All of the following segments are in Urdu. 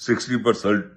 60%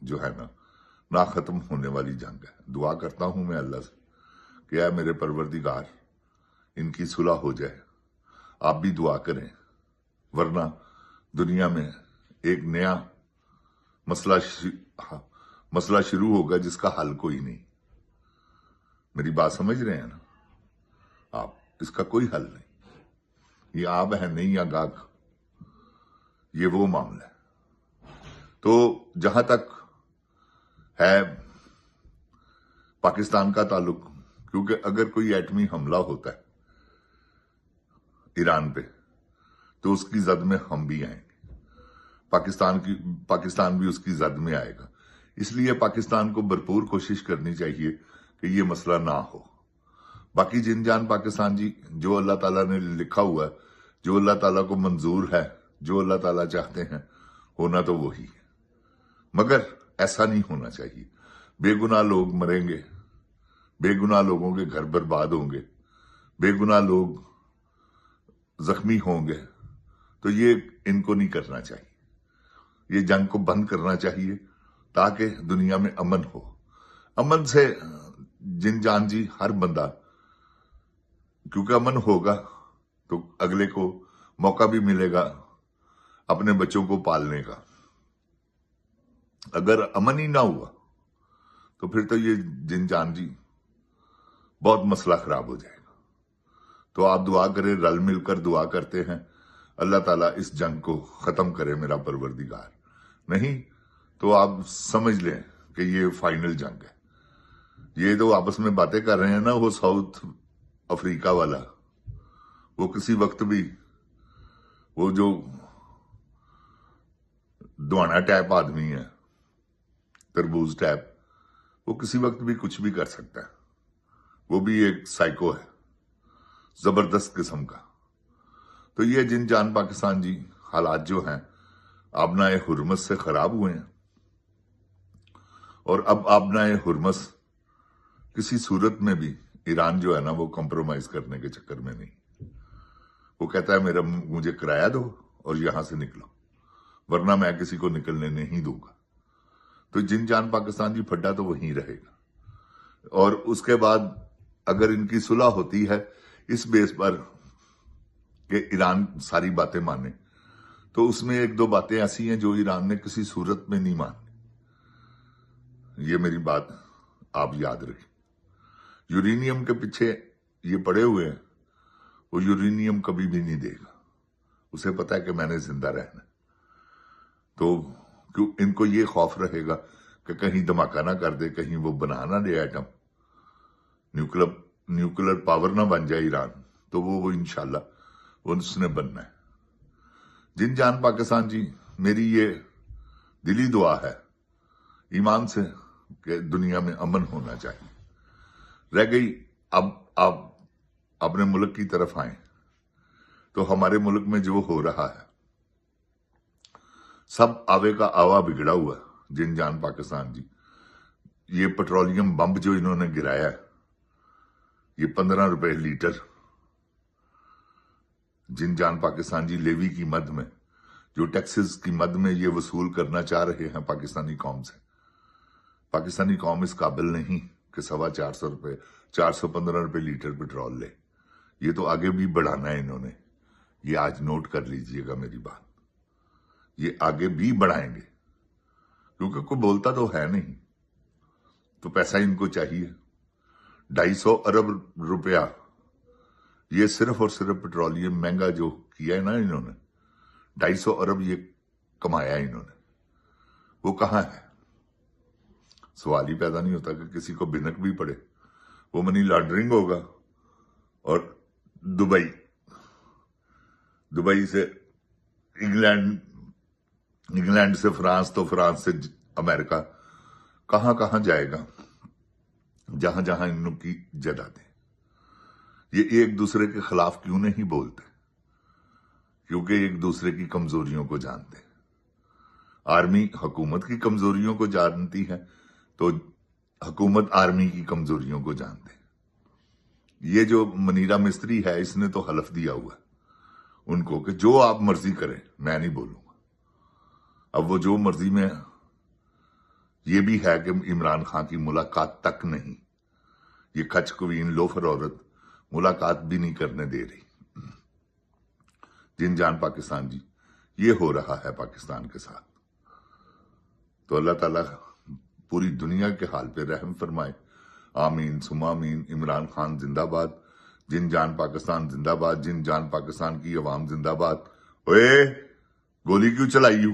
جو ہے نا ختم ہونے والی جنگ ہے۔ دعا کرتا ہوں میں اللہ سے کہ اے میرے پروردگار ان کی صلح ہو جائے، آپ بھی دعا کریں، ورنہ دنیا میں ایک نیا مسئلہ شروع ہوگا جس کا حل کوئی نہیں۔ میری بات سمجھ رہے ہیں نا آپ؟ اس کا کوئی حل نہیں، یہ آب ہے نہیں یا گاگ، یہ وہ معاملہ ہے۔ تو جہاں تک ہے پاکستان کا تعلق، کیونکہ اگر کوئی ایٹمی حملہ ہوتا ہے ایران پہ تو اس کی زد میں ہم بھی آئیں گے، پاکستان بھی اس کی زد میں آئے گا۔ اس لیے پاکستان کو بھرپور کوشش کرنی چاہیے کہ یہ مسئلہ نہ ہو۔ باقی جن جان پاکستان جی، جو اللہ تعالیٰ نے لکھا ہوا ہے، جو اللہ تعالیٰ کو منظور ہے، جو اللہ تعالیٰ چاہتے ہیں ہونا تو وہی ہے، مگر ایسا نہیں ہونا چاہیے۔ بے گناہ لوگ مریں گے، بے گناہ لوگوں کے گھر برباد ہوں گے، بے گناہ لوگ زخمی ہوں گے، تو یہ ان کو نہیں کرنا چاہیے۔ یہ جنگ کو بند کرنا چاہیے تاکہ دنیا میں امن ہو۔ امن سے جن جان جی ہر بندہ، کیونکہ امن ہوگا تو اگلے کو موقع بھی ملے گا اپنے بچوں کو پالنے کا۔ اگر امن ہی نہ ہوا تو پھر تو یہ جن جان جی بہت مسئلہ خراب ہو جائے گا۔ تو آپ دعا کریں، رل مل کر دعا کرتے ہیں اللہ تعالیٰ اس جنگ کو ختم کرے میرا پروردگار۔ نہیں تو آپ سمجھ لیں کہ یہ فائنل جنگ ہے۔ یہ تو آپس میں باتیں کر رہے ہیں نا، وہ ساؤتھ افریقہ والا، وہ کسی وقت بھی، وہ جو دوانا ٹائپ آدمی ہے، تربوز ٹائپ، وہ کسی وقت بھی کچھ بھی کر سکتا ہے۔ وہ بھی ایک سائیکو ہے، زبردست قسم کا۔ تو یہ جن جان پاکستان جی حالات جو ہیں آبنائے حرمت سے خراب ہوئے ہیں، اور اب آبنائے حرمت کسی صورت میں بھی ایران جو ہے نا وہ کمپرومائز کرنے کے چکر میں نہیں۔ وہ کہتا ہے مجھے کرایہ دو اور یہاں سے نکلو، ورنہ میں کسی کو نکلنے نہیں دوں گا۔ تو جن جان پاکستان جی پھڈا تو وہیں رہے گا۔ اور اس کے بعد اگر ان کی صلح ہوتی ہے اس بیس پر کہ ایران ساری باتیں مانے، تو اس میں ایک دو باتیں ایسی ہیں جو ایران نے کسی صورت میں نہیں مانی۔ یہ میری بات آپ یاد رکھیں۔ یورینیم کے پیچھے یہ پڑے ہوئے ہیں، وہ یورینیم کبھی بھی نہیں دے گا، اسے پتا ہے کہ میں نے زندہ رہنا۔ تو کیوں ان کو یہ خوف رہے گا کہ کہیں دھماکہ نہ کر دے، کہیں وہ بنا نہ دے ایٹم، نیوکلر پاور نہ بن جائے ایران، تو وہ انشاءاللہ وہ اس نے بننا ہے۔ جن جان پاکستان جی، میری یہ دلی دعا ہے ایمان سے کہ دنیا میں امن ہونا چاہیے۔ رہ گئی اب آپ اپنے ملک کی طرف آئیں تو ہمارے ملک میں جو ہو رہا ہے سب آوے کا آوا بگڑا ہوا ہے۔ جن جان پاکستان جی، یہ پیٹرولیم بمب جو انہوں نے گرایا ہے، یہ 15 روپے لیٹر، جن جان پاکستان جی لیوی کی مد میں، جو ٹیکسز کی مد میں یہ وصول کرنا چاہ رہے ہیں پاکستانی قوم سے، پاکستانی قوم اس قابل نہیں کہ 415 روپے لیٹر پیٹرول لے۔ یہ تو آگے بھی بڑھانا ہے انہوں نے، یہ آج نوٹ کر لیجئے گا میری بات، یہ آگے بھی بڑھائیں گے، کیونکہ کوئی بولتا تو ہے نہیں، تو پیسہ ان کو چاہیے۔ 250 ارب روپیہ یہ صرف اور صرف پیٹرولیم مہنگا جو کیا ہے نا انہوں نے، 250 ارب یہ کمایا انہوں نے، وہ کہاں ہے؟ سوال ہی پیدا نہیں ہوتا کہ کسی کو بھنک بھی پڑے۔ وہ منی لانڈرنگ ہوگا، اور دبئی سے انگلینڈ سے فرانس، تو فرانس سے امریکہ، کہاں کہاں جائے گا، جہاں جہاں ان کی جائیدادیں۔ یہ ایک دوسرے کے خلاف کیوں نہیں بولتے؟ کیونکہ ایک دوسرے کی کمزوریوں کو جانتے ہیں۔ آرمی حکومت کی کمزوریوں کو جانتی ہے تو حکومت آرمی کی کمزوریوں کو جانتے ہیں۔ یہ جو منیرہ مستری ہے، اس نے تو حلف دیا ہوا ہے ان کو کہ جو آپ مرضی کریں میں نہیں بولوں گا۔ اب وہ جو مرضی میں یہ بھی ہے کہ عمران خان کی ملاقات تک نہیں، یہ کچ کوین لوفر عورت ملاقات بھی نہیں کرنے دے رہی۔ جن جان پاکستان جی، یہ ہو رہا ہے پاکستان کے ساتھ۔ تو اللہ تعالیٰ پوری دنیا کے حال پہ رحم فرمائے، آمین ثم آمین۔ عمران خان زندہ باد، جن جان پاکستان زندہ باد، جن جان پاکستان کی عوام زندہ باد۔ اوے گولی کیوں چلائی ہو؟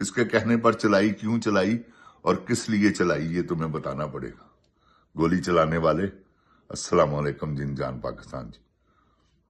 کس کے کہنے پر چلائی، کیوں چلائی اور کس لیے چلائی، یہ تمہیں بتانا پڑے گا۔ گولی چلانے والے، السلام علیکم جن جان پاکستان جی۔